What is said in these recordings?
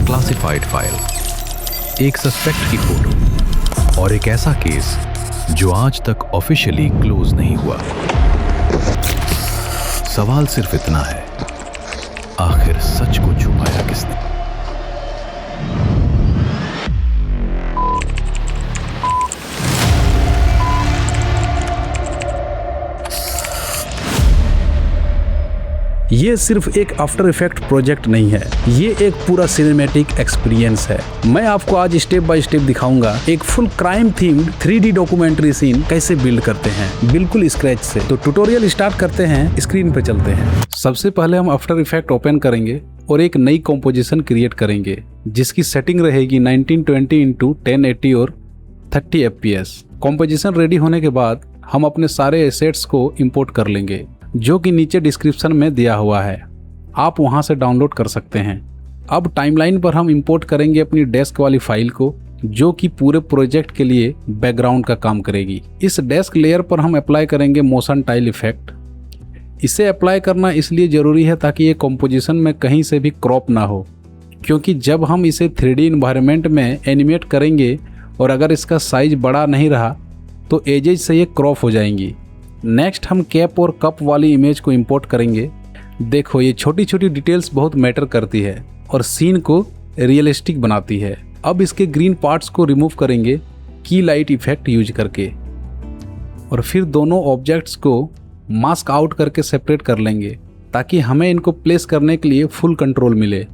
Classified file, एक suspect की photo और एक ऐसा केस जो आज तक ऑफिशियली क्लोज नहीं हुआ। सवाल सिर्फ इतना है, आखिर सच को छुपाया किसने? ये सिर्फ एक आफ्टर इफेक्ट प्रोजेक्ट नहीं है, ये एक पूरा सिनेमैटिक एक्सपीरियंस है। मैं आपको आज स्टेप बाय स्टेप दिखाऊंगा एक full crime themed 3D documentary scene कैसे बिल्ड करते हैं, बिल्कुल स्क्रैच से। तो ट्यूटोरियल स्टार्ट करते हैं, स्क्रीन पे चलते हैं। सबसे पहले हम आफ्टर इफेक्ट ओपन करेंगे और एक नई कंपोजिशन क्रिएट करेंगे जिसकी सेटिंग रहेगी 1920x1080 और 30 fps। कंपोजिशन रेडी होने के बाद हम अपने सारे एसेट्स को इंपोर्ट कर लेंगे जो कि नीचे डिस्क्रिप्शन में दिया हुआ है, आप वहां से डाउनलोड कर सकते हैं। अब टाइमलाइन पर हम इंपोर्ट करेंगे अपनी डेस्क वाली फाइल को जो कि पूरे प्रोजेक्ट के लिए बैकग्राउंड का काम करेगी। इस डेस्क लेयर पर हम अप्लाई करेंगे मोशन टाइल इफेक्ट। इसे अप्लाई करना इसलिए ज़रूरी है ताकि ये कंपोजिशन में कहीं से भी क्रॉप ना हो, क्योंकि जब हम इसे 3D इन्वायरमेंट में एनिमेट करेंगे और अगर इसका साइज बड़ा नहीं रहा तो एजेज से ये क्रॉप हो जाएंगी। नेक्स्ट हम कैप और कप वाली इमेज को इंपोर्ट करेंगे। देखो ये छोटी छोटी डिटेल्स बहुत मैटर करती है और सीन को रियलिस्टिक बनाती है। अब इसके ग्रीन पार्ट्स को रिमूव करेंगे की लाइट इफेक्ट यूज करके और फिर दोनों ऑब्जेक्ट्स को मास्क आउट करके सेपरेट कर लेंगे ताकि हमें इनको प्लेस करने के लिए फुल कंट्रोल मिले।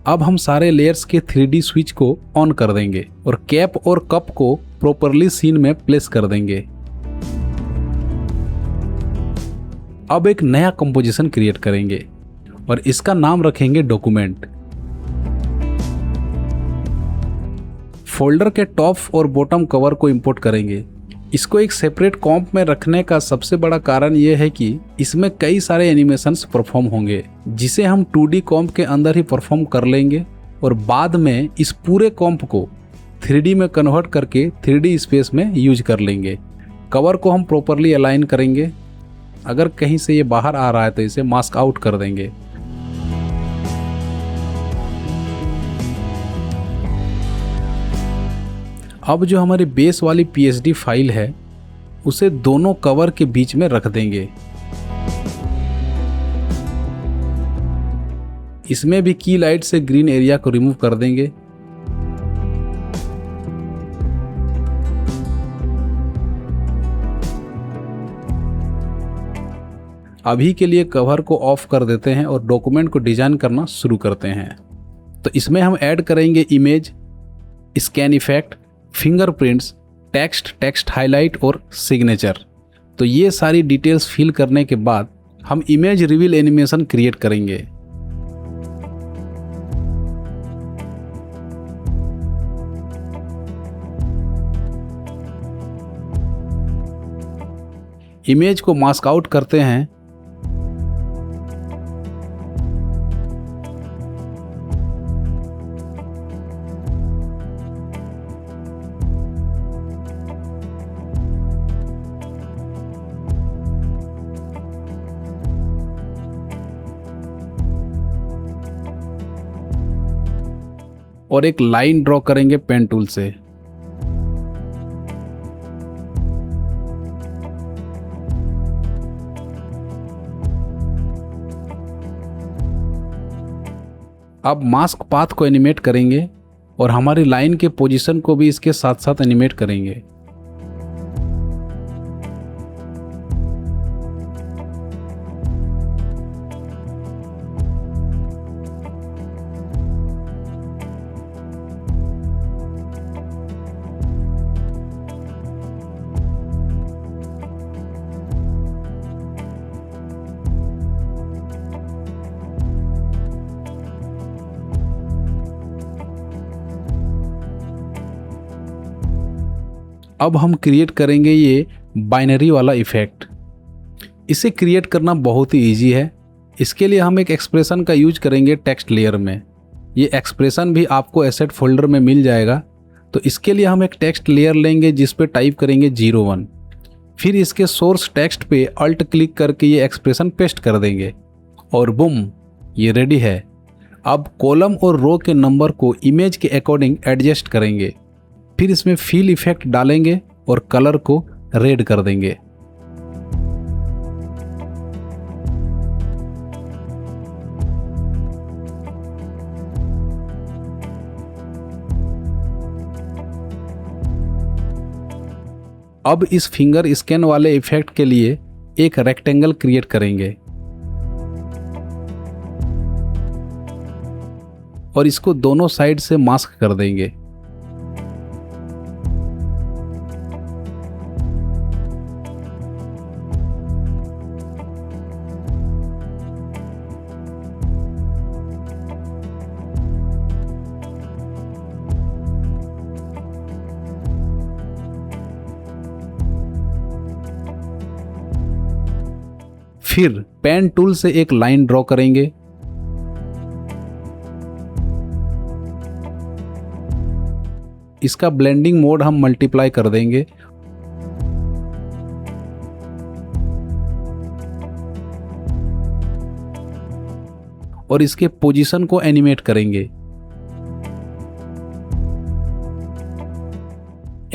अब हम सारे लेयर्स के 3D स्विच को ऑन कर देंगे और कैप और कप को प्रॉपरली सीन में प्लेस कर देंगे। अब एक नया कंपोजिशन क्रिएट करेंगे और इसका नाम रखेंगे डॉक्यूमेंट। फोल्डर के टॉप और बॉटम कवर को इंपोर्ट करेंगे। इसको एक सेपरेट कॉम्प में रखने का सबसे बड़ा कारण यह है कि इसमें कई सारे एनिमेशंस परफॉर्म होंगे जिसे हम 2D कॉम्प के अंदर ही परफॉर्म कर लेंगे और बाद में इस पूरे कॉम्प को 3D में कन्वर्ट करके 3D स्पेस में यूज कर लेंगे। कवर को हम प्रॉपरली अलाइन करेंगे। अगर कहीं से ये बाहर आ रहा है तो इसे मास्क आउट कर देंगे। अब जो हमारी बेस वाली PSD फाइल है उसे दोनों कवर के बीच में रख देंगे। इसमें भी की लाइट से ग्रीन एरिया को रिमूव कर देंगे। अभी के लिए कवर को ऑफ कर देते हैं और डॉक्यूमेंट को डिजाइन करना शुरू करते हैं। तो इसमें हम ऐड करेंगे image, scan effect, fingerprints, text highlight और सिग्नेचर। तो ये सारी डिटेल्स फिल करने के बाद हम इमेज रिवील एनिमेशन क्रिएट करेंगे। इमेज को मास्क आउट करते हैं। और एक लाइन ड्रॉ करेंगे पेन टूल से। अब मास्क पाथ को एनिमेट करेंगे और हमारी लाइन के पोजीशन को भी इसके साथ साथ एनिमेट करेंगे। अब हम क्रिएट करेंगे ये बाइनरी वाला इफेक्ट। इसे क्रिएट करना बहुत ही इजी है। इसके लिए हम एक एक्सप्रेशन का यूज करेंगे टेक्स्ट लेयर में। ये एक्सप्रेशन भी आपको एसेट फोल्डर में मिल जाएगा। तो इसके लिए हम एक टेक्स्ट लेयर लेंगे जिस पे टाइप करेंगे 01। फिर इसके सोर्स टेक्स्ट पे अल्ट क्लिक करके ये एक्सप्रेशन पेस्ट कर देंगे और बुम, ये रेडी है। अब कॉलम और रो के नंबर को इमेज के अकॉर्डिंग एडजस्ट करेंगे। फिर इसमें फील इफेक्ट डालेंगे और कलर को रेड कर देंगे। अब इस फिंगर स्कैन वाले इफेक्ट के लिए एक रेक्टेंगल क्रिएट करेंगे और इसको दोनों साइड से मास्क कर देंगे। फिर पेन टूल से एक लाइन ड्रॉ करेंगे। इसका ब्लेंडिंग मोड हम मल्टीप्लाई कर देंगे। और इसके पोजीशन को एनिमेट करेंगे।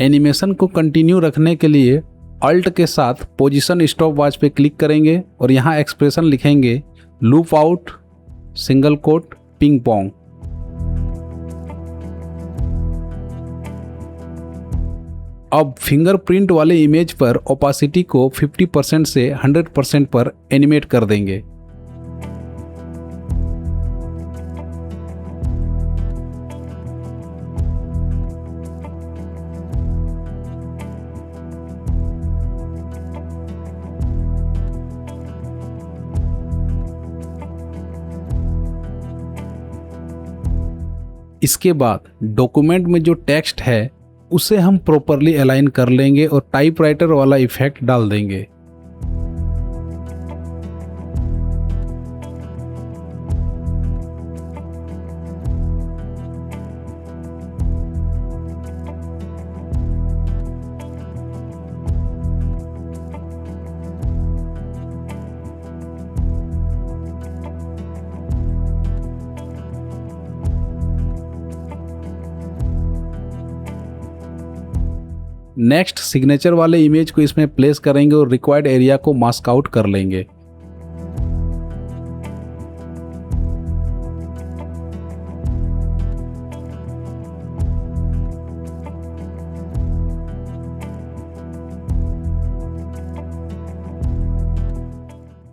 एनिमेशन को कंटिन्यू रखने के लिए अल्ट के साथ पोजीशन स्टॉप वॉच पे क्लिक करेंगे और यहाँ एक्सप्रेशन लिखेंगे loop out single quote ping pong. अब फिंगरप्रिंट वाले इमेज पर ओपासिटी को 50% से 100% पर एनिमेट कर देंगे। इसके बाद डॉक्यूमेंट में जो टेक्स्ट है उसे हम प्रॉपरली अलाइन कर लेंगे और टाइपराइटर वाला इफेक्ट डाल देंगे। नेक्स्ट सिग्नेचर वाले इमेज को इसमें प्लेस करेंगे और रिक्वायर्ड एरिया को मास्क आउट कर लेंगे।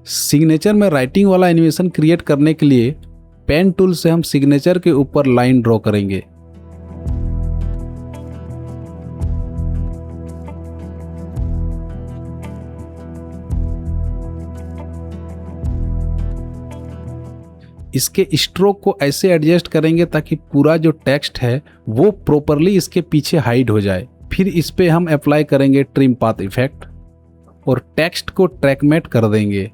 सिग्नेचर में राइटिंग वाला एनिमेशन क्रिएट करने के लिए पेन टूल से हम सिग्नेचर के ऊपर लाइन ड्रॉ करेंगे। इसके स्ट्रोक को ऐसे एडजस्ट करेंगे ताकि पूरा जो टेक्स्ट है वो प्रॉपरली इसके पीछे हाइड हो जाए। फिर इस पे हम अप्लाई करेंगे ट्रिम पाथ इफेक्ट और टेक्स्ट को ट्रैकमेट कर देंगे।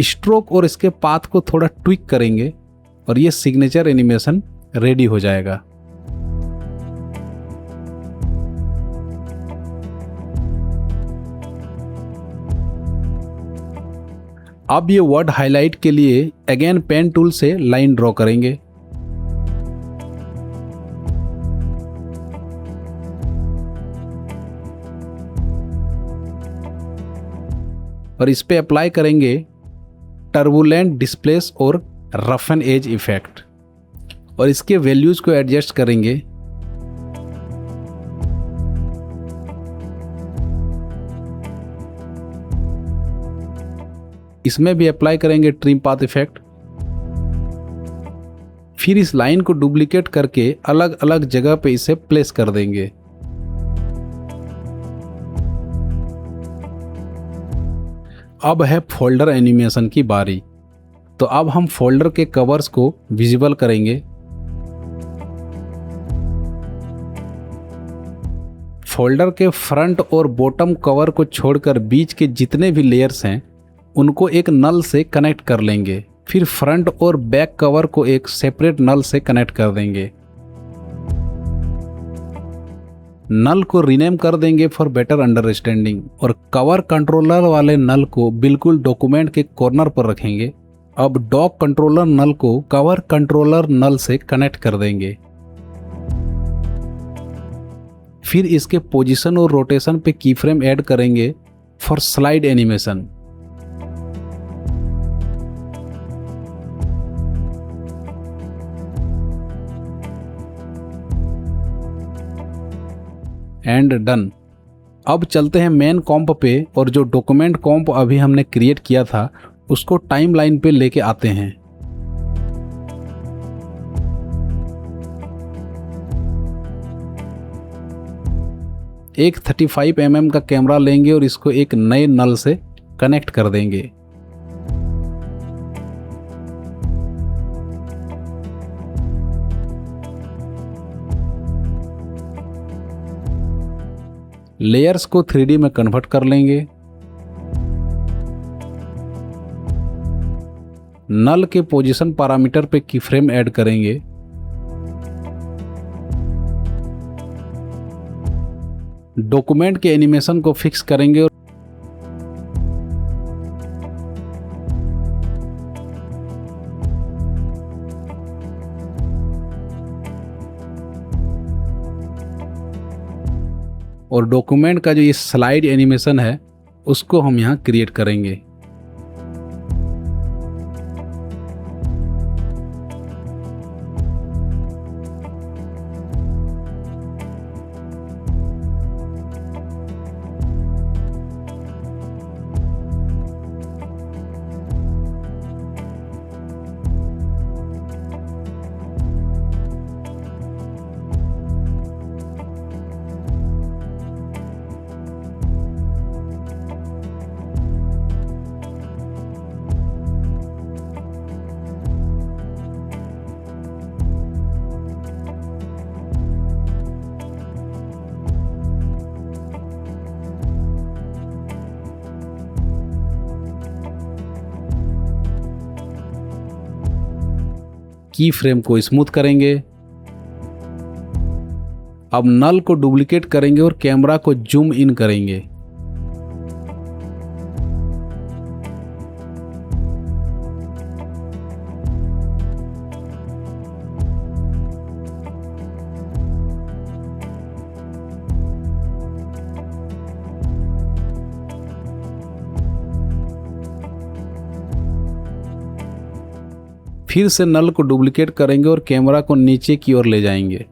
स्ट्रोक और इसके पाथ को थोड़ा ट्विक करेंगे और ये सिग्नेचर एनिमेशन रेडी हो जाएगा। अब ये वर्ड हाईलाइट के लिए अगेन पेन टूल से लाइन ड्रॉ करेंगे। और इस पे अप्लाई करेंगे टर्बुलेंट डिस्प्लेस और रफ एंड एज इफेक्ट और इसके वैल्यूज को एडजस्ट करेंगे। इसमें भी अप्लाई करेंगे ट्रिम पाथ इफेक्ट। फिर इस लाइन को डुप्लीकेट करके अलग अलग जगह पे इसे प्लेस कर देंगे। अब है फोल्डर एनिमेशन की बारी। तो अब हम फोल्डर के कवर्स को विजिबल करेंगे। फोल्डर के फ्रंट और बॉटम कवर को छोड़कर बीच के जितने भी लेयर्स हैं उनको एक नल से कनेक्ट कर लेंगे। फिर फ्रंट और बैक कवर को एक सेपरेट नल से कनेक्ट कर देंगे। नल को रीनेम कर देंगे फॉर बेटर अंडरस्टैंडिंग और कवर कंट्रोलर वाले नल को बिल्कुल डॉक्यूमेंट के कॉर्नर पर रखेंगे अब डॉक कंट्रोलर नल को कवर कंट्रोलर नल से कनेक्ट कर देंगे। फिर इसके पोजीशन और रोटेशन पे की फ्रेम ऐड करेंगे for slide animation. And done. अब चलते हैं मेन कॉम्प पे और जो डॉक्यूमेंट कॉम्प अभी हमने क्रिएट किया था उसको टाइमलाइन पे लेके आते हैं। एक 35 mm का कैमरा लेंगे और इसको एक नए नल से कनेक्ट कर देंगे। लेयर्स को 3D में कन्वर्ट कर लेंगे। नल के पोजीशन पैरामीटर पे की फ्रेम ऐड करेंगे। डॉक्यूमेंट के एनिमेशन को फिक्स करेंगे और डॉक्यूमेंट का जो ये स्लाइड एनिमेशन है उसको हम यहाँ क्रिएट करेंगे। की फ्रेम को स्मूथ करेंगे। अब नल को डुप्लीकेट करेंगे और कैमरा को जूम इन करेंगे। फिर से नल को डुप्लीकेट करेंगे और कैमरा को नीचे की ओर ले जाएंगे।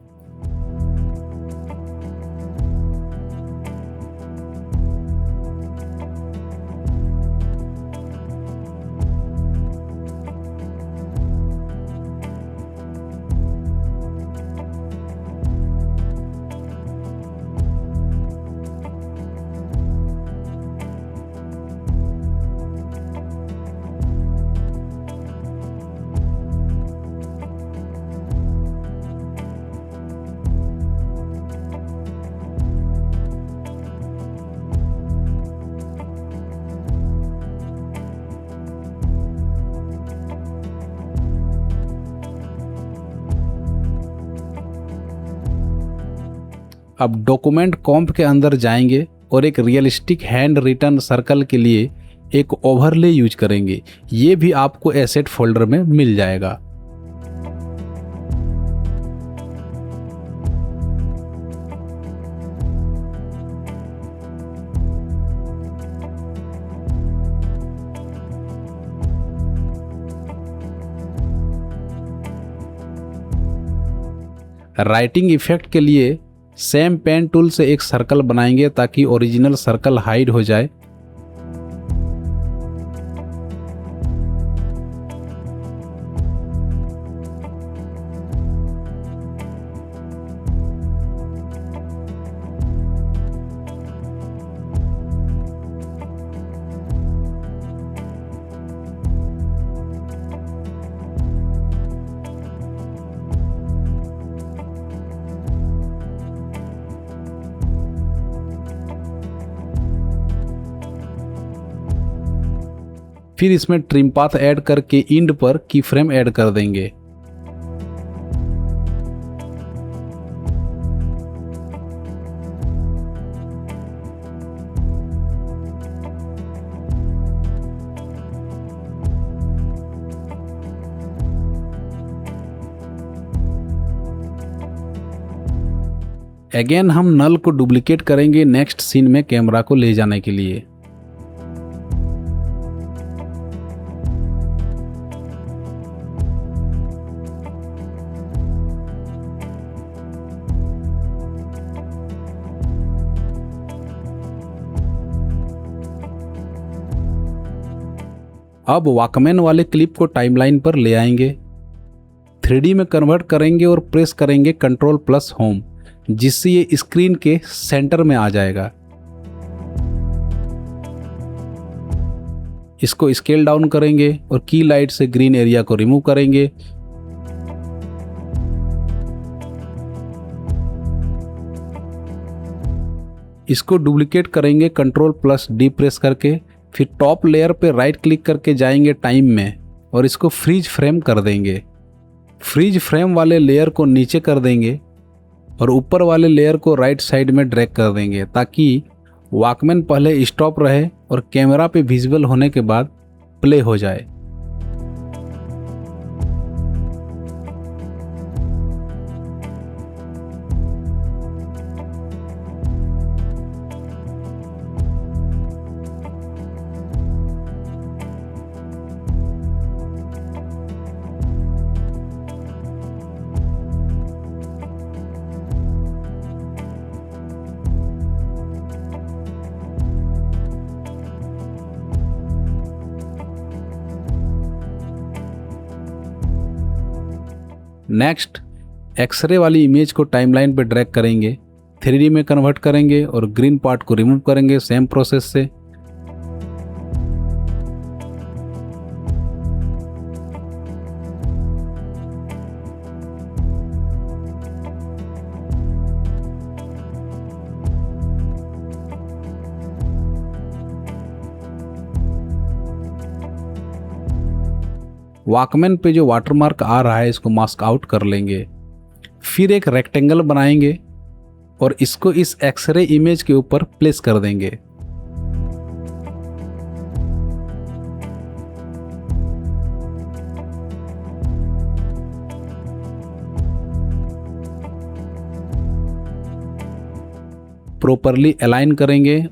अब डॉक्यूमेंट कॉम्प के अंदर जाएंगे और एक रियलिस्टिक हैंड रिटन सर्कल के लिए एक ओवरले यूज करेंगे। ये भी आपको एसेट फोल्डर में मिल जाएगा। राइटिंग इफेक्ट के लिए सेम पेन टूल से एक सर्कल बनाएंगे ताकि ओरिजिनल सर्कल हाइड हो जाए। फिर इसमें ट्रिम पाथ ऐड करके इंड पर की फ्रेम ऐड कर देंगे। अगेन हम नल को डुप्लीकेट करेंगे नेक्स्ट सीन में कैमरा को ले जाने के लिए। अब वॉकमैन वाले क्लिप को टाइमलाइन पर ले आएंगे, 3D में कन्वर्ट करेंगे और प्रेस करेंगे कंट्रोल प्लस होम, जिससे ये स्क्रीन के सेंटर में आ जाएगा। इसको स्केल डाउन करेंगे और की लाइट से ग्रीन एरिया को रिमूव करेंगे। इसको डुप्लीकेट करेंगे कंट्रोल प्लस डी प्रेस करके, फिर टॉप लेयर पे राइट क्लिक करके जाएंगे टाइम में और इसको फ्रीज फ्रेम कर देंगे। फ्रीज फ्रेम वाले लेयर को नीचे कर देंगे और ऊपर वाले लेयर को राइट साइड में ड्रैग कर देंगे, ताकि वॉकमैन पहले स्टॉप रहे और कैमरा पे विजुअल होने के बाद प्ले हो जाए। नेक्स्ट एक्सरे वाली इमेज को टाइमलाइन पे ड्रैग करेंगे, 3D में कन्वर्ट करेंगे और ग्रीन पार्ट को रिमूव करेंगे सेम प्रोसेस से। वॉकमैन पे जो वाटरमार्क आ रहा है इसको मास्क आउट कर लेंगे। फिर एक रेक्टेंगल बनाएंगे और इसको इस एक्सरे इमेज के ऊपर प्लेस कर देंगे। प्रॉपरली अलाइन करेंगे।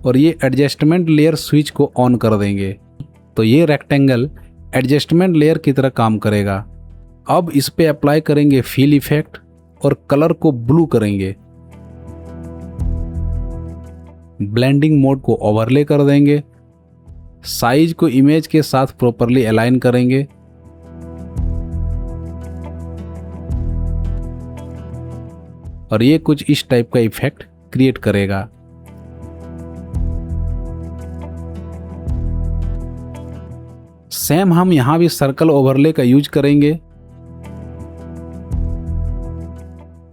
और ये एडजस्टमेंट लेयर स्विच को ऑन कर देंगे, तो ये रेक्टेंगल एडजस्टमेंट लेयर की तरह काम करेगा। अब इस पे अप्लाई करेंगे फील इफेक्ट और कलर को ब्लू करेंगे। ब्लेंडिंग मोड को ओवरले कर देंगे। साइज को इमेज के साथ प्रॉपरली अलाइन करेंगे। और ये कुछ इस टाइप का इफेक्ट क्रिएट करेगा। सेम हम यहां भी सर्कल ओवरले का यूज करेंगे।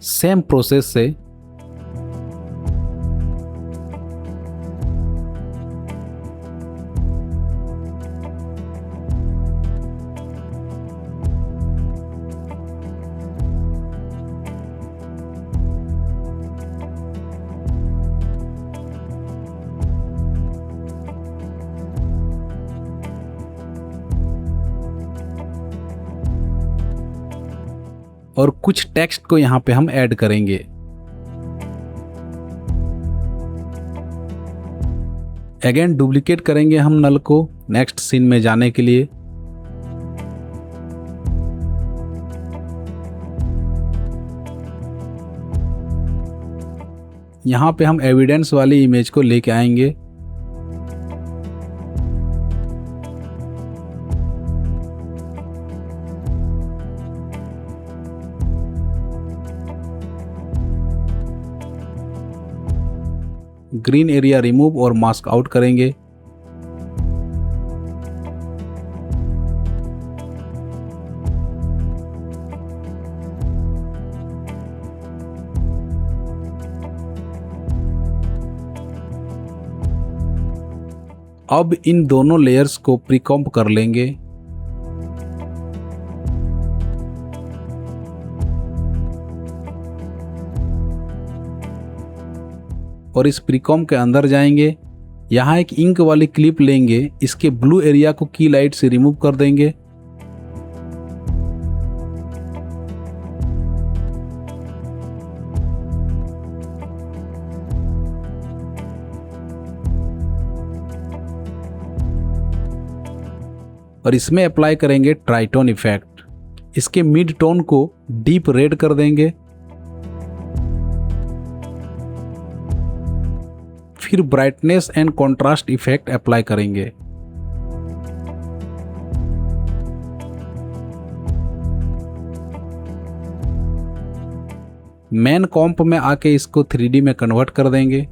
सेम प्रोसेस से और कुछ टेक्स्ट को यहां पे हम ऐड करेंगे। अगेन डुप्लीकेट करेंगे हम नल को नेक्स्ट सीन में जाने के लिए। यहां पे हम एविडेंस वाली इमेज को लेके आएंगे। ग्रीन एरिया रिमूव और मास्क आउट करेंगे। अब इन दोनों लेयर्स को प्रीकॉम्प कर लेंगे। और इस प्रीकॉम के अंदर जाएंगे। यहाँ एक इंक वाली क्लिप लेंगे, इसके ब्लू एरिया को की लाइट से रिमूव कर देंगे। और इसमें अप्लाई करेंगे ट्राइटोन इफेक्ट। इसके मिड टोन को डीप रेड कर देंगे। फिर brightness and contrast effect apply करेंगे। मेन कॉम्प में आके इसको 3D में कन्वर्ट कर देंगे।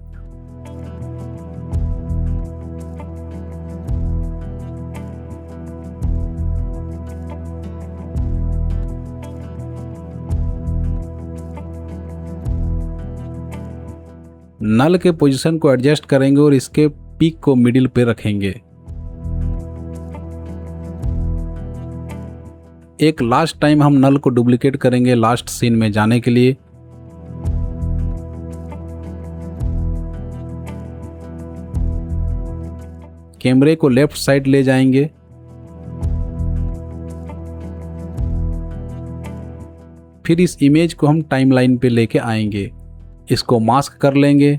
नल के पोजीशन को एडजस्ट करेंगे और इसके पीक को मिडिल पे रखेंगे। एक लास्ट टाइम हम नल को डुप्लीकेट करेंगे लास्ट सीन में जाने के लिए। कैमरे को लेफ्ट साइड ले जाएंगे। फिर इस इमेज को हम टाइमलाइन पे लेके आएंगे। इसको मास्क कर लेंगे।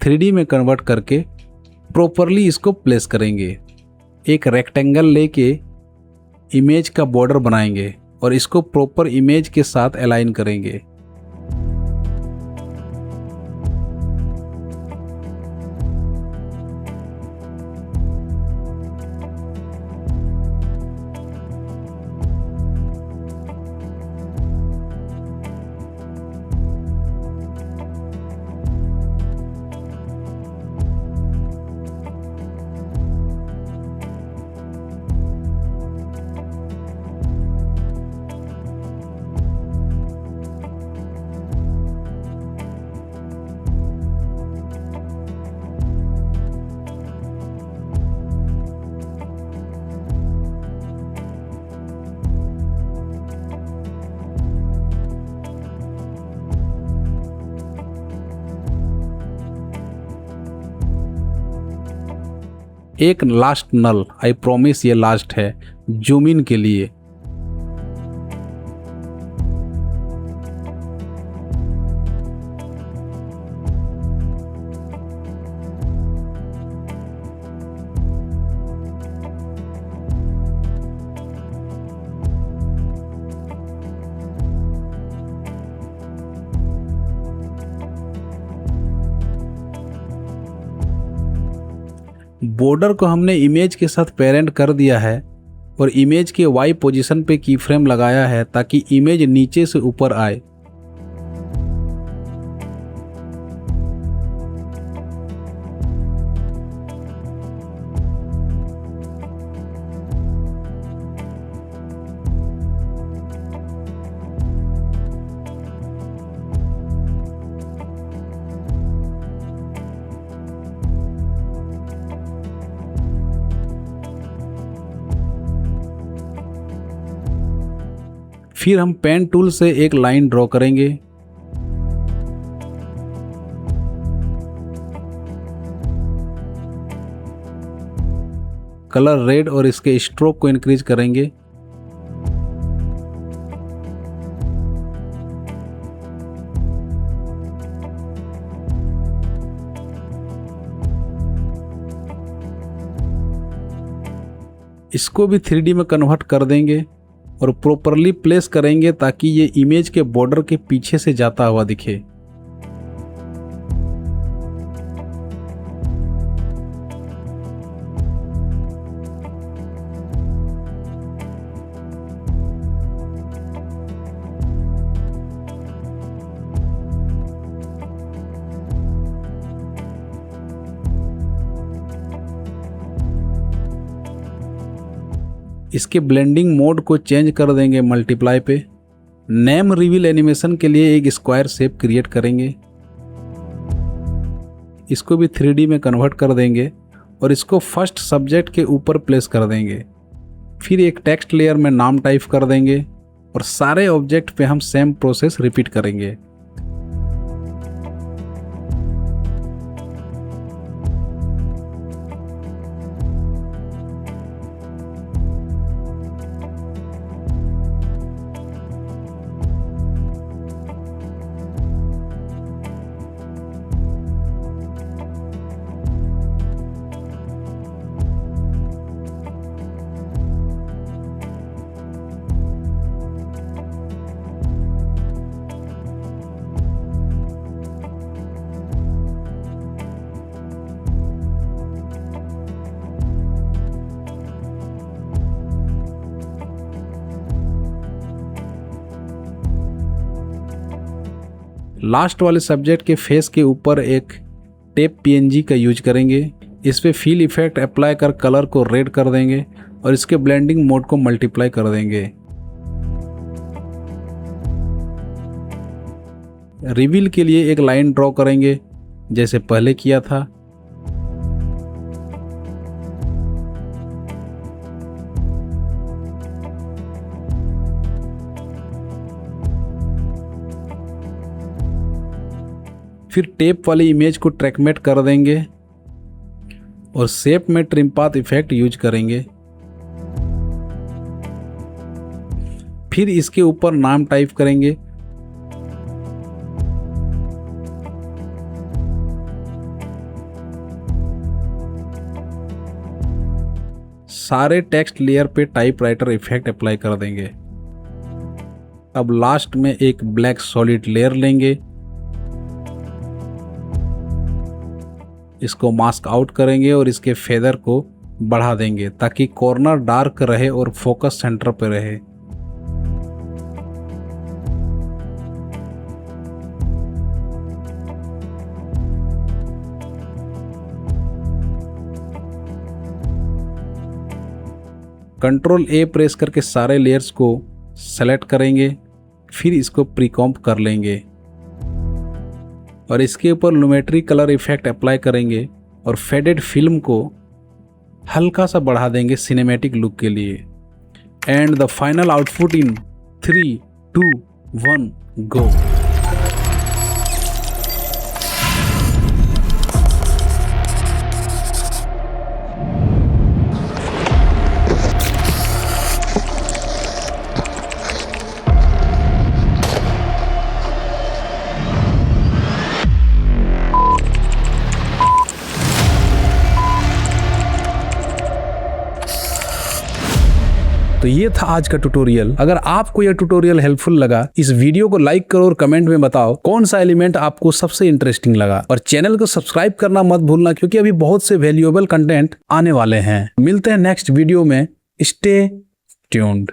3D में कन्वर्ट करके प्रॉपरली इसको प्लेस करेंगे। एक रेक्टेंगल लेके इमेज का बॉर्डर बनाएंगे और इसको प्रॉपर इमेज के साथ अलाइन करेंगे। एक लास्ट नल, आई प्रॉमिस ये लास्ट है, जूम इन के लिए। बॉर्डर को हमने इमेज के साथ पेरेंट कर दिया है और इमेज के वाई पोजीशन पे की फ्रेम लगाया है ताकि इमेज नीचे से ऊपर आए। फिर हम पेन टूल से एक लाइन ड्रॉ करेंगे। कलर रेड और इसके स्ट्रोक को इंक्रीज करेंगे। इसको भी 3D में कन्वर्ट कर देंगे और प्रॉपरली प्लेस करेंगे ताकि ये इमेज के बॉर्डर के पीछे से जाता हुआ दिखे। इसके ब्लेंडिंग मोड को चेंज कर देंगे मल्टीप्लाई पे। नेम रिवील एनिमेशन के लिए एक स्क्वायर शेप क्रिएट करेंगे। इसको भी 3D में कन्वर्ट कर देंगे और इसको फर्स्ट सब्जेक्ट के ऊपर प्लेस कर देंगे। फिर एक टेक्स्ट लेयर में नाम टाइप कर देंगे और सारे ऑब्जेक्ट पे हम सेम प्रोसेस रिपीट करेंगे। लास्ट वाले सब्जेक्ट के फेस के ऊपर एक टेप पीएनजी का यूज करेंगे। इस पे फील इफेक्ट अप्लाई कर कलर को रेड कर देंगे और इसके ब्लेंडिंग मोड को मल्टीप्लाई कर देंगे। रिवील के लिए एक लाइन ड्रॉ करेंगे जैसे पहले किया था। फिर टेप वाली इमेज को ट्रैकमेट कर देंगे और शेप में ट्रिम पाथ इफेक्ट यूज करेंगे। फिर इसके ऊपर नाम टाइप करेंगे। सारे टेक्स्ट लेयर पे टाइपराइटर इफेक्ट अप्लाई कर देंगे। अब लास्ट में एक ब्लैक सॉलिड लेयर लेंगे, इसको मास्क आउट करेंगे और इसके फेदर को बढ़ा देंगे ताकि कॉर्नर डार्क रहे और फोकस सेंटर पे रहे। कंट्रोल ए प्रेस करके सारे लेयर्स को सेलेक्ट करेंगे, फिर इसको प्रीकॉम्प कर लेंगे और इसके ऊपर लुमेट्री कलर इफेक्ट अप्लाई करेंगे और फेडेड फिल्म को हल्का सा बढ़ा देंगे सिनेमैटिक लुक के लिए। एंड द फाइनल आउटपुट इन 3, 2, 1 गो। तो ये था आज का ट्यूटोरियल। अगर आपको यह ट्यूटोरियल हेल्पफुल लगा, इस वीडियो को लाइक करो और कमेंट में बताओ कौन सा एलिमेंट आपको सबसे इंटरेस्टिंग लगा। और चैनल को सब्सक्राइब करना मत भूलना क्योंकि अभी बहुत से वैल्यूएबल कंटेंट आने वाले हैं। मिलते हैं नेक्स्ट वीडियो में। Stay tuned.